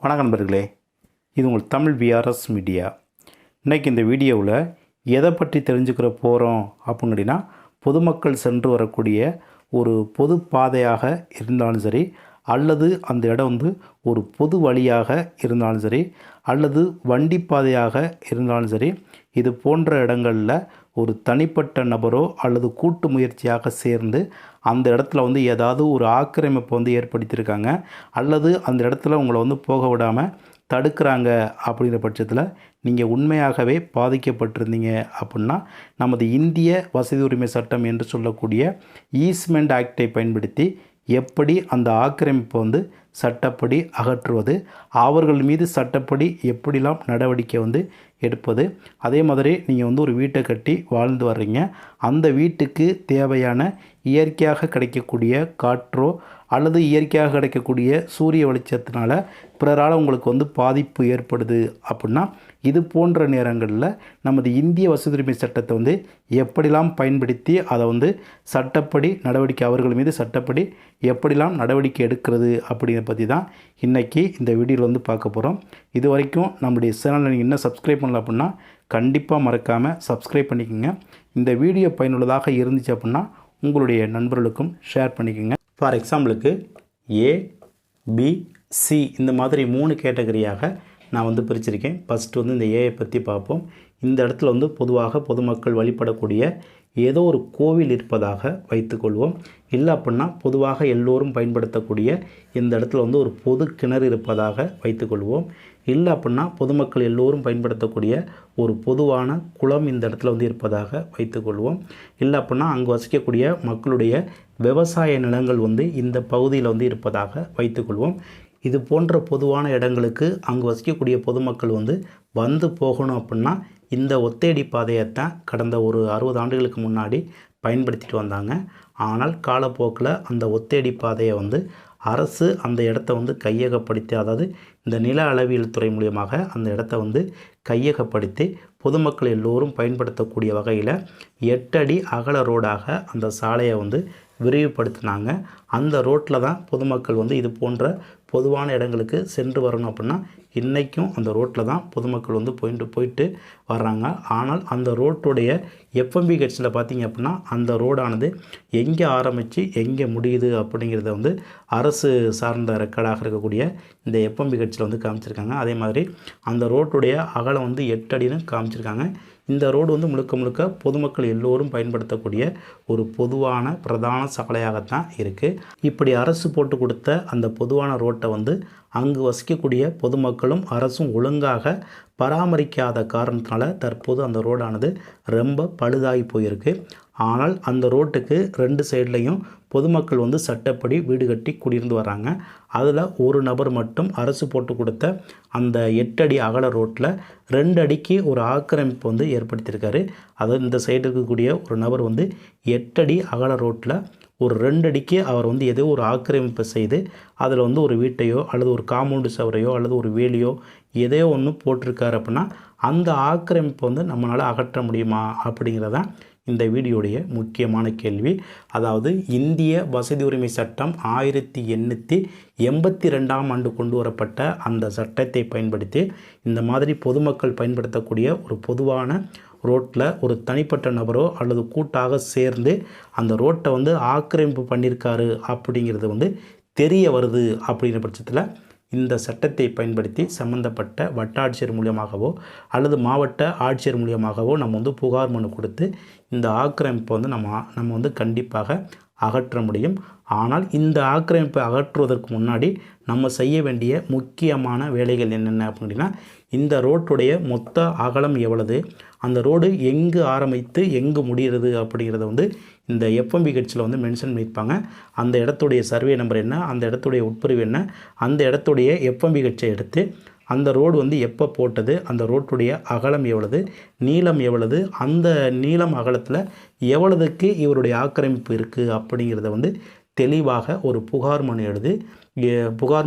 வணக்கம் நண்பர்களே, இது உங்கள் தமிழ் விஆர்எஸ் மீடியா. இன்றைக்கி இந்த வீடியோவில் எதை பற்றி தெரிஞ்சுக்கிற போகிறோம் அப்படின்னா, பொதுமக்கள் சென்று வரக்கூடிய ஒரு பொது பாதையாக இருந்தாலும் சரி, அல்லது அந்த இடம் ஒரு பொது வழியாக இருந்தாலும் சரி, அல்லது வண்டி பாதையாக இருந்தாலும் சரி, இது போன்ற இடங்களில் ஒரு தனிப்பட்ட நபரோ அல்லது கூட்டு முயற்சியாக சேர்ந்து அந்த இடத்துல ஏதாவது ஒரு ஆக்கிரமிப்பை ஏற்படுத்தியிருக்காங்க, அல்லது அந்த இடத்துல உங்களை போக விடாமல் தடுக்கிறாங்க. அப்படிங்கிற பட்சத்தில் நீங்கள் உண்மையாகவே பாதிக்கப்பட்டிருந்தீங்க அப்படின்னா, நமது இந்திய வசதி உரிமை சட்டம் என்று சொல்லக்கூடிய ஈஸ்மெண்ட் ஆக்டை பயன்படுத்தி எப்படி அந்த ஆக்கிரமிப்பை சட்டப்படி அகற்றுவது, அவர்கள் மீது சட்டப்படி எப்படிலாம் நடவடிக்கை எடுப்பது, அதே மாதிரி நீங்கள் ஒரு வீட்டை கட்டி வாழ்ந்து வர்றீங்க, அந்த வீட்டுக்கு தேவையான இயற்கையாக கிடைக்கக்கூடிய காற்றோ அல்லது இயற்கையாக கிடைக்கக்கூடிய சூரிய வெளிச்சத்தினால பிறரால் உங்களுக்கு பாதிப்பு ஏற்படுது அப்படின்னா, இது போன்ற நேரங்களில் நமது இந்திய வசதி உரிமை சட்டத்தை எப்படிலாம் பயன்படுத்தி அதை சட்டப்படி நடவடிக்கை, அவர்கள் மீது சட்டப்படி எப்படிலாம் நடவடிக்கை எடுக்கிறது அப்படிங்கிறத பற்றி தான் இன்றைக்கி இந்த வீடியோவில் பார்க்க போகிறோம். இது வரைக்கும் நம்முடைய சேனலை நீங்கள் இன்னும் சப்ஸ்கிரைப் பண்ணல அப்படின்னா கண்டிப்பாக மறக்காமல் சப்ஸ்கிரைப் பண்ணிக்கோங்க. இந்த வீடியோ பயனுள்ளதாக இருந்துச்சு அப்படின்னா உங்களுடைய நண்பர்களுக்கும் ஷேர் பண்ணிக்கோங்க. ஃபார் எக்ஸாம்பிளுக்கு ஏபிசி இந்த மாதிரி 3 கேட்டகரியாக நான் பிரிச்சிருக்கேன். ஃபஸ்ட்டு இந்த ஏஐ பற்றி பார்ப்போம். இந்த இடத்துல பொதுவாக பொதுமக்கள் வழிபடக்கூடிய ஏதோ ஒரு கோவில் இருப்பதாக வைத்துக்கொள்வோம். இல்லை அப்படின்னா பொதுவாக எல்லோரும் பயன்படுத்தக்கூடிய இந்த இடத்துல ஒரு பொது கிணறு இருப்பதாக வைத்துக்கொள்வோம். இல்லை அப்படின்னா பொதுமக்கள் எல்லோரும் பயன்படுத்தக்கூடிய ஒரு பொதுவான குளம் இந்த இடத்துல இருப்பதாக வைத்துக்கொள்வோம். இல்லை அப்படின்னா அங்கே வசிக்கக்கூடிய மக்களுடைய விவசாய நிலங்கள் இந்த பகுதியில் இருப்பதாக வைத்துக்கொள்வோம். இது போன்ற பொதுவான இடங்களுக்கு அங்கே வசிக்கக்கூடிய பொதுமக்கள் வந்து போகணும் அப்படின்னா இந்த ஒத்தையடி பாதையைத்தான் கடந்த ஒரு 60 ஆண்டுகளுக்கு முன்னாடி பயன்படுத்திட்டு வந்தாங்க. ஆனால் காலப்போக்கில் அந்த ஒத்தையடி பாதையை அரசு அந்த இடத்த கையகப்படுத்தி, அதாவது இந்த நில அளவியல் துறை மூலியமாக அந்த இடத்த கையகப்படுத்தி பொதுமக்கள் எல்லோரும் பயன்படுத்தக்கூடிய வகையில் 8 அடி அகல ரோடாக அந்த சாலையை விரிவுபடுத்தினாங்க. அந்த ரோட்டில் தான் பொதுமக்கள் இது போன்ற பொதுவான இடங்களுக்கு சென்று வரணும் அப்படின்னா இன்றைக்கும் அந்த ரோட்டில் தான் பொதுமக்கள் போயிட்டு வர்றாங்க. ஆனால் அந்த ரோட்டுடைய எஃப்எம்பி கட்சியில் பார்த்திங்க அப்படின்னா அந்த ரோடானது எங்கே ஆரம்பித்து எங்கே முடியுது அப்படிங்கிறத அரசு சார்ந்த ரெக்கார்டாக இருக்கக்கூடிய இந்த எஃப்எம்பி கட்சியில் காமிச்சிருக்காங்க. அதே மாதிரி அந்த ரோட்டுடைய அகலம் 8 அடின்னு காமிச்சிருக்காங்க. இந்த ரோடு முழுக்க முழுக்க பொதுமக்கள் எல்லோரும் பயன்படுத்தக்கூடிய ஒரு பொதுவான பிரதான சாலையாகத்தான் இருக்குது. இப்படி அரசு போட்டு கொடுத்த அந்த பொதுவான ரோட்டை அங்கு வசிக்கக்கூடிய பொதுமக்களும் அரசும் ஒழுங்காக பராமரிக்காத காரணத்தினால தற்போது அந்த ரோடானது ரொம்ப பழுதாகி போயிருக்கு. ஆனால் அந்த ரோட்டுக்கு 2 சைட்லேயும் பொதுமக்கள் சட்டப்படி வீடு கட்டி குடியிருந்து வராங்க. அதில் ஒரு நபர் மட்டும் அரசு போட்டு கொடுத்த அந்த 8 அடி அகல ரோட்டில் 2 அடிக்கு ஒரு ஆக்கிரமிப்பு ஏற்படுத்தியிருக்காரு. அதாவது இந்த சைடு இருக்கக்கூடிய ஒரு நபர் 8 அடி அகல ரோட்டில் ஒரு 2 அடிக்கு அவர் ஏதோ ஒரு ஆக்கிரமிப்பை செய்து அதில் ஒரு வீட்டையோ அல்லது ஒரு காம்பவுண்டு சவரையோ அல்லது ஒரு வேலியோ எதையோ ஒன்று போட்டிருக்காரு அப்படின்னா அந்த ஆக்கிரமிப்பை நம்மளால் அகற்ற முடியுமா அப்படிங்கிறதான் இந்த வீடியோடைய முக்கியமான கேள்வி. அதாவது இந்திய வசதி உரிமை சட்டம் 1882ஆம் ஆண்டு கொண்டு வரப்பட்ட அந்த சட்டத்தை பயன்படுத்தி இந்த மாதிரி பொதுமக்கள் பயன்படுத்தக்கூடிய ஒரு பொதுவான ரோட்டில் ஒரு தனிப்பட்ட நபரோ அல்லது கூட்டாக சேர்ந்து அந்த ரோட்டை ஆக்கிரமிப்பு பண்ணியிருக்காரு அப்படிங்கிறது தெரிய வருது. அப்படிங்கிற பட்சத்தில் இந்த சட்டத்தை பயன்படுத்தி சம்பந்தப்பட்ட வட்டாட்சியர் மூலியமாகவோ அல்லது மாவட்ட ஆட்சியர் மூலியமாகவோ நம்ம புகார் மனு கொடுத்து இந்த ஆக்கிரமிப்பை நம்ம கண்டிப்பாக அகற்ற முடியும். ஆனால் இந்த ஆக்கிரமிப்பை அகற்றுவதற்கு முன்னாடி நம்ம செய்ய வேண்டிய முக்கியமான வேலைகள் என்னென்ன அப்படின்னா, இந்த ரோட்டுடைய மொத்த அகலம் எவ்வளவு, அந்த ரோடு எங்கு ஆரம்பித்து எங்கு முடிகிறது அப்படிங்கிறத இந்த எஃப்எம்பி கட்சியில் மென்ஷன் பண்ணியிருப்பாங்க. அந்த இடத்துடைய சர்வே நம்பர் என்ன, அந்த இடத்துடைய உட்பிரிவு என்ன, அந்த இடத்துடைய எஃப்எம்பி கட்சியை எடுத்து அந்த ரோடு எப்போ போட்டது, அந்த ரோட்டுடைய அகலம் எவ்வளவு, நீளம் எவ்வளவு, அந்த நீளம் அகலத்தில் எவ்வளவுக்கு இவருடைய ஆக்கிரமிப்பு இருக்குது அப்படிங்கிறத தெளிவாக ஒரு புகார்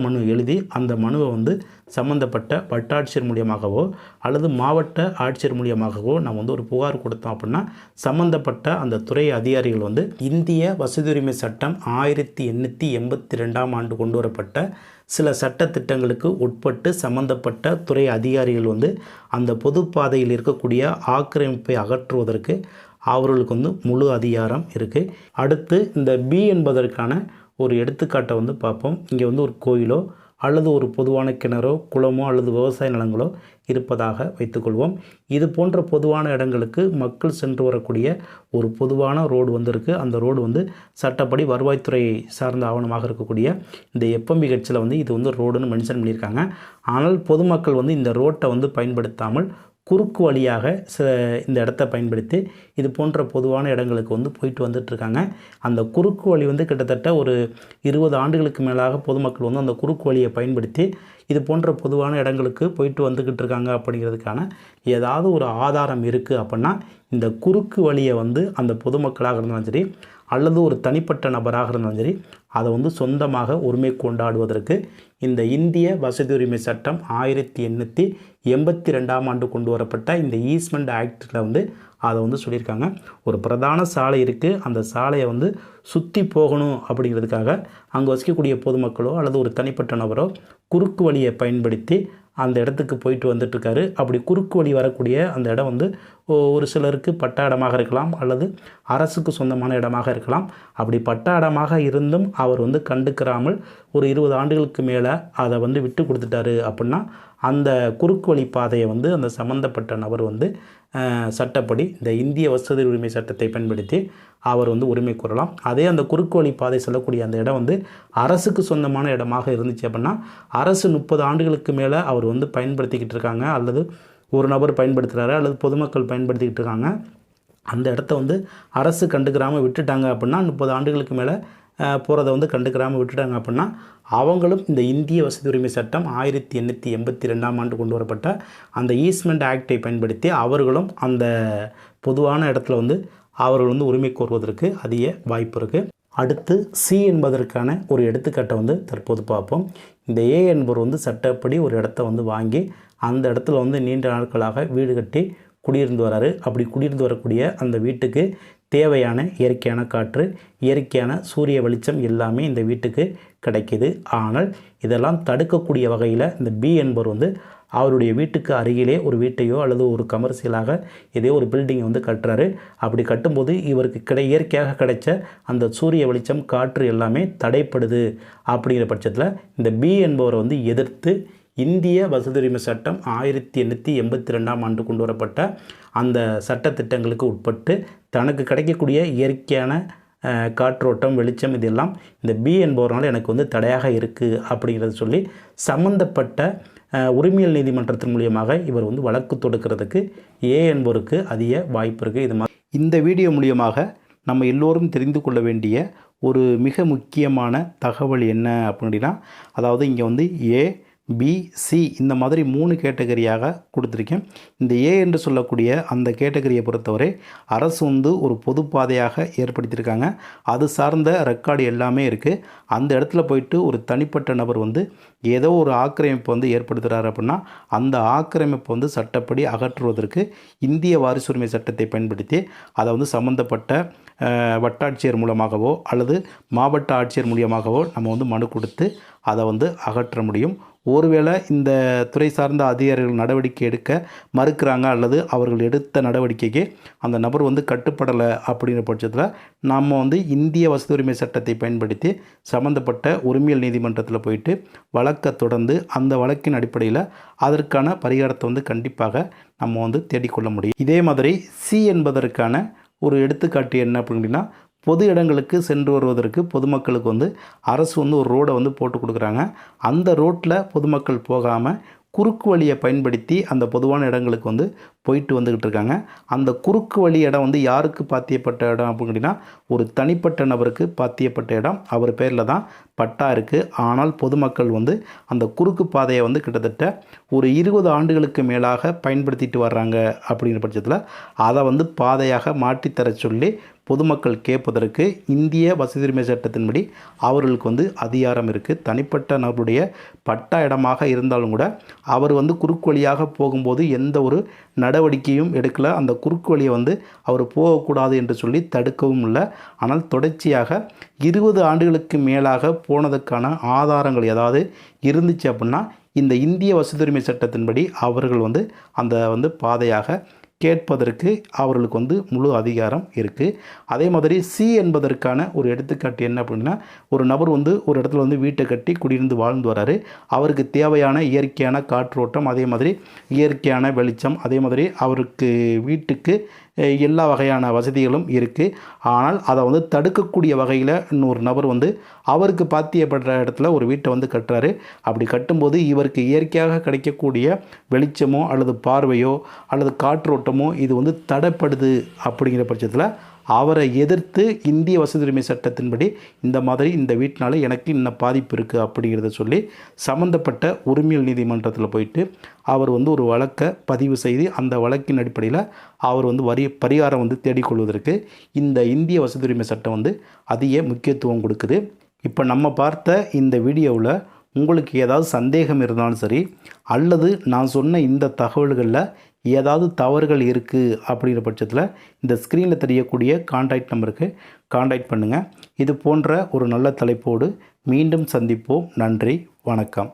மனு எழுதி அந்த மனுவை வந்து சம்மந்தப்பட்ட வட்டாட்சியர் மூலியமாகவோ அல்லது மாவட்ட ஆட்சியர் மூலியமாகவோ நம்ம வந்து ஒரு புகார் கொடுத்தோம் அப்படின்னா சம்மந்தப்பட்ட அந்த துறை அதிகாரிகள் வந்து இந்திய வசதி உரிமை சட்டம் 1882ஆம் ஆண்டு கொண்டு வரப்பட்ட சில சட்டத்திட்டங்களுக்கு உட்பட்டு சம்பந்தப்பட்ட துறை அதிகாரிகள் வந்து அந்த பொதுப்பாதையில் இருக்கக்கூடிய ஆக்கிரமிப்பை அகற்றுவதற்கு அவர்களுக்கு வந்து முழு அதிகாரம் இருக்குது. அடுத்து இந்த பி என்பதற்கான ஒரு எடுத்துக்காட்டை வந்து பார்ப்போம். இங்கே வந்து ஒரு கோயிலோ அல்லது ஒரு பொதுவான கிணறோ குளமோ அல்லது விவசாய நிலங்களோ இருப்பதாக வைத்துக்கொள்வோம். இது போன்ற பொதுவான இடங்களுக்கு மக்கள் சென்று வரக்கூடிய ஒரு பொதுவான ரோடு வந்து இருக்குது. அந்த ரோடு வந்து சட்டப்படி வருவாய்த்துறை சார்ந்த ஆவணமாக இருக்கக்கூடிய இந்த எஃப்எம்பி கட்சியில் வந்து இது வந்து ரோடுன்னு மென்ஷன் பண்ணியிருக்காங்க. ஆனால் பொதுமக்கள் வந்து இந்த ரோட்டை வந்து பயன்படுத்தாமல் குறுக்கு வழியாக இந்த இடத்த பயன்படுத்தி இது போன்ற பொதுவான இடங்களுக்கு வந்து போயிட்டு வந்துட்டுருக்காங்க. அந்த குறுக்கு வழி வந்து கிட்டத்தட்ட ஒரு 20 ஆண்டுகளுக்கு மேலாக பொதுமக்கள் வந்து அந்த குறுக்கு வழியை பயன்படுத்தி இது போன்ற பொதுவான இடங்களுக்கு போயிட்டு வந்துக்கிட்டு இருக்காங்க. அப்படிங்கிறதுக்கான ஏதாவது ஒரு ஆதாரம் இருக்குது அப்படின்னா இந்த குறுக்கு வழியை வந்து அந்த பொதுமக்களாக இருந்தாலும் சரி அல்லது ஒரு தனிப்பட்ட நபராக இருந்தாலும் சரி அதை வந்து சொந்தமாக உரிமை கொண்டாடுவதற்கு இந்த இந்திய வசதி உரிமை சட்டம் 1882ஆம் ஆண்டு கொண்டு வரப்பட்ட இந்த ஈஸ்ட்மெண்ட் ஆக்டில் வந்து அதை வந்து சொல்லியிருக்காங்க. ஒரு பிரதான சாலை இருக்குது, அந்த சாலையை வந்து சுற்றி போகணும் அப்படிங்கிறதுக்காக அங்கே வசிக்கக்கூடிய பொதுமக்களோ அல்லது ஒரு தனிப்பட்ட நபரோ குறுக்கு வழியை பயன்படுத்தி அந்த இடத்துக்கு போயிட்டு வந்துட்டுருக்காரு. அப்படி குறுக்கு வழி வரக்கூடிய அந்த இடம் வந்து ஒரு சிலருக்கு பட்டா இடமாக இருக்கலாம் அல்லது அரசுக்கு சொந்தமான இடமாக இருக்கலாம். அப்படி பட்டா இடமாக இருந்தும் அவர் வந்து கண்டுக்கிறாமல் ஒரு 20 ஆண்டுகளுக்கு மேலே அதை வந்து விட்டு கொடுத்துட்டாரு அப்படின்னா அந்த குறுக்கு வழி பாதையை வந்து அந்த சம்மந்தப்பட்ட நபர் வந்து சட்டப்படி இந்த இந்திய வசதி உரிமை சட்டத்தை பயன்படுத்தி அவர் வந்து உரிமை கோரலாம். அதே அந்த குறுக்கு வழி பாதை செல்லக்கூடிய அந்த இடம் வந்து அரசுக்கு சொந்தமான இடமாக இருந்துச்சு அப்படின்னா அரசு 30 ஆண்டுகளுக்கு மேலே அவர் வந்து பயன்படுத்திக்கிட்டு இருக்காங்க அல்லது ஒரு நபர் பயன்படுத்துகிறாரு அல்லது பொதுமக்கள் பயன்படுத்திக்கிட்டு இருக்காங்க. அந்த இடத்த வந்து அரசு கண்டுக்கிறாமல் விட்டுட்டாங்க அப்படின்னா 30 ஆண்டுகளுக்கு மேலே போகிறத வந்து கண்டுக்கிறாமல் விட்டுட்டாங்க அப்படின்னா அவங்களும் இந்த இந்திய வசதி உரிமை சட்டம் 1882ஆம் ஆண்டு கொண்டு வரப்பட்ட அந்த ஈஸ்ட்மெண்ட் ஆக்டை பயன்படுத்தி அவர்களும் அந்த பொதுவான இடத்துல வந்து அவர்கள் வந்து உரிமை கோருவதற்கு அதிக வாய்ப்பு இருக்குது. அடுத்து சி என்பதற்கான ஒரு எடுத்துக்காட்டை வந்து தற்போது பார்ப்போம். இந்த ஏ என்பவர் வந்து சட்டப்படி ஒரு இடத்த வந்து வாங்கி அந்த இடத்துல வந்து நீண்ட நாட்களாக வீடு கட்டி குடியிருந்து வராரு. அப்படி குடியிருந்து வரக்கூடிய அந்த வீட்டுக்கு தேவையான இயற்கையான காற்று, இயற்கையான சூரிய வெளிச்சம் எல்லாமே இந்த வீட்டுக்கு கிடைக்கிது. ஆனால் இதெல்லாம் தடுக்கக்கூடிய வகையில் இந்த பி என்பவர் வந்து அவருடைய வீட்டுக்கு அருகிலே ஒரு வீட்டையோ அல்லது ஒரு கமர்ஷியலாக ஏதோ ஒரு பில்டிங்கை வந்து கட்டுறாரு. அப்படி கட்டும்போது இவருக்கு இயற்கையாக கிடைச்ச அந்த சூரிய வெளிச்சம் காற்று எல்லாமே தடைப்படுது. அப்படிங்கிற பட்சத்தில் இந்த பி என்பவரை வந்து எதிர்த்து இந்திய வசதி உரிமை சட்டம் 1882ஆம் ஆண்டு கொண்டு வரப்பட்ட அந்த சட்டத்திட்டங்களுக்கு உட்பட்டு தனக்கு கிடைக்கக்கூடிய இயற்கையான காற்றோட்டம் வெளிச்சம் இதெல்லாம் இந்த பி என்பவரால் எனக்கு வந்து தடையாக இருக்குது அப்படிங்கிறத சொல்லி சம்மந்தப்பட்ட உரிமையல் நீதிமன்றத்தின் மூலியமாக இவர் வந்து வழக்கு தொடுக்கிறதுக்கு ஏ என்பவருக்கு அதிக வாய்ப்பு இருக்குது. இது மாதிரி இந்த வீடியோ மூலியமாக நம்ம எல்லோரும் தெரிந்து கொள்ள வேண்டிய ஒரு மிக முக்கியமான தகவல் என்ன அப்படின்னா, அதாவது இங்கே வந்து ஏ பி சி இந்த மாதிரி 3 கேட்டகரியாக கொடுத்துருக்கேன். இந்த ஏ என்று சொல்லக்கூடிய அந்த கேட்டகரியை பொறுத்தவரை அரசு வந்து ஒரு பொது பாதையாக ஏற்படுத்தியிருக்காங்க. அது சார்ந்த ரெக்கார்டு எல்லாமே இருக்குது. அந்த இடத்துல போயிட்டு ஒரு தனிப்பட்ட நபர் வந்து ஏதோ ஒரு ஆக்கிரமிப்பு வந்து ஏற்படுத்துகிறார் அப்படின்னா அந்த ஆக்கிரமிப்பை வந்து சட்டப்படி அகற்றுவதற்கு இந்திய வாரிசு உரிமை சட்டத்தை பயன்படுத்தி அதை வந்து சம்மந்தப்பட்ட வட்டாட்சியர் மூலமாகவோ அல்லது மாவட்ட ஆட்சியர் மூலியமாகவோ நம்ம வந்து மனு கொடுத்து அதை வந்து அகற்ற முடியும். ஒருவேளை இந்த துறை சார்ந்த அதிகாரிகள் நடவடிக்கை எடுக்க மறுக்கிறாங்க அல்லது அவர்கள் எடுத்த நடவடிக்கைக்கு அந்த நபர் வந்து கட்டுப்படலை அப்படிங்கிற பட்சத்தில் நம்ம வந்து இந்திய வசதி உரிமை சட்டத்தை பயன்படுத்தி சம்மந்தப்பட்ட உரிமையல் நீதிமன்றத்தில் போயிட்டு வழக்கை தொடர்ந்து அந்த வழக்கின் அடிப்படையில் அதற்கான பரிகாரத்தை வந்து கண்டிப்பாக நம்ம வந்து தேடிக்கொள்ள முடியும். இதே மாதிரி சி என்பதற்கான ஒரு எடுத்துக்காட்டு என்ன அப்படின்னா, பொது இடங்களுக்கு சென்று வருவதற்கு பொதுமக்களுக்கு வந்து அரசு வந்து ஒரு ரோடை வந்து போட்டு கொடுக்குறாங்க. அந்த ரோட்டில் பொதுமக்கள் போகாமல் குறுக்கு வழியை பயன்படுத்தி அந்த பொதுவான இடங்களுக்கு வந்து போயிட்டு வந்துக்கிட்டு இருக்காங்க. அந்த குறுக்கு வழி இடம் வந்து யாருக்கு பாத்தியப்பட்ட இடம் அப்படின்னா ஒரு தனிப்பட்ட நபருக்கு பாத்தியப்பட்ட இடம். அவர் பேரில் தான் பட்டா இருக்குது. ஆனால் பொதுமக்கள் வந்து அந்த குறுக்கு பாதையை வந்து கிட்டத்தட்ட ஒரு 20 ஆண்டுகளுக்கு மேலாக பயன்படுத்திட்டு வர்றாங்க. அப்படிங்கிற பட்சத்தில் அதை வந்து பாதையாக மாற்றித்தர சொல்லி பொதுமக்கள் கேட்பதற்கு இந்திய வசதி உரிமை சட்டத்தின்படி அவர்களுக்கு வந்து அதிகாரம் இருக்குது. தனிப்பட்ட நபருடைய பட்டா இடமாக இருந்தாலும் கூட அவர் வந்து குறுக்கு வழியாக போகும்போது எந்த ஒரு நடவடிக்கையும் எடுக்கலை. அந்த குறுக்கு வழியை வந்து அவர் போகக்கூடாது என்று சொல்லி தடுக்கவும் இல்லை. ஆனால் தொடர்ச்சியாக 20 ஆண்டுகளுக்கு மேலாக போனதுக்கான ஆதாரங்கள் ஏதாவது இருந்துச்சு அப்படின்னா இந்த இந்திய வசதி உரிமை சட்டத்தின்படி அவர்கள் வந்து அந்த பாதையாக கேட்பதற்கு அவர்களுக்கு வந்து முழு அதிகாரம் இருக்குது. அதே மாதிரி சி என்பதற்கான ஒரு எடுத்துக்காட்டு என்ன அப்படின்னா, ஒரு நபர் வந்து ஒரு இடத்துல வந்து வீட்டை கட்டி குடியிருந்து வாழ்ந்து வராரு. அவருக்கு தேவையான இயற்கையான காற்றோட்டம், அதே மாதிரி இயற்கையான வெளிச்சம், அதே மாதிரி அவருக்கு வீட்டுக்கு எல்லா வகையான வசதிகளும் இருக்குது. ஆனால் அதை வந்து தடுக்கக்கூடிய வகையில் இன்னொரு நபர் வந்து அவருக்கு பாத்தியப்படுற இடத்துல ஒரு வீட்டை வந்து கட்டுறாரு. அப்படி கட்டும்போது இவருக்கு இயற்கையாக கிடைக்கக்கூடிய வெளிச்சமோ அல்லது பார்வையோ அல்லது காற்றோட்டமோ இது வந்து தடைப்படுது. அப்படிங்கிற பட்சத்தில் அவரை எதிர்த்து இந்திய வசதி உரிமை சட்டத்தின்படி இந்த மாதிரி இந்த வீட்டினால எனக்கு இன்னும் பாதிப்பு இருக்குது அப்படிங்கிறத சொல்லி சம்மந்தப்பட்ட உரிமையல் நீதிமன்றத்தில் போயிட்டு அவர் வந்து ஒரு வழக்கை பதிவு செய்து அந்த வழக்கின் அடிப்படையில் அவர் வந்து பரிகாரம் வந்து தேடிக்கொள்வதற்கு இந்த இந்திய வசதி உரிமை சட்டம் வந்து அதிக முக்கியத்துவம் கொடுக்குது. இப்போ நம்ம பார்த்த இந்த வீடியோவில் உங்களுக்கு ஏதாவது சந்தேகம் இருந்தாலும் சரி, அல்லது நான் சொன்ன இந்த தகவல்களில் ஏதாவது தவறுகள் இருக்குது அப்படிங்கிற பட்சத்தில் இந்த ஸ்க்ரீனில் தெரியக்கூடிய கான்டாக்ட் நம்பருக்கு கான்டாக்ட் பண்ணுங்கள். இது போன்ற ஒரு நல்ல தலைப்போடு மீண்டும் சந்திப்போம். நன்றி, வணக்கம்.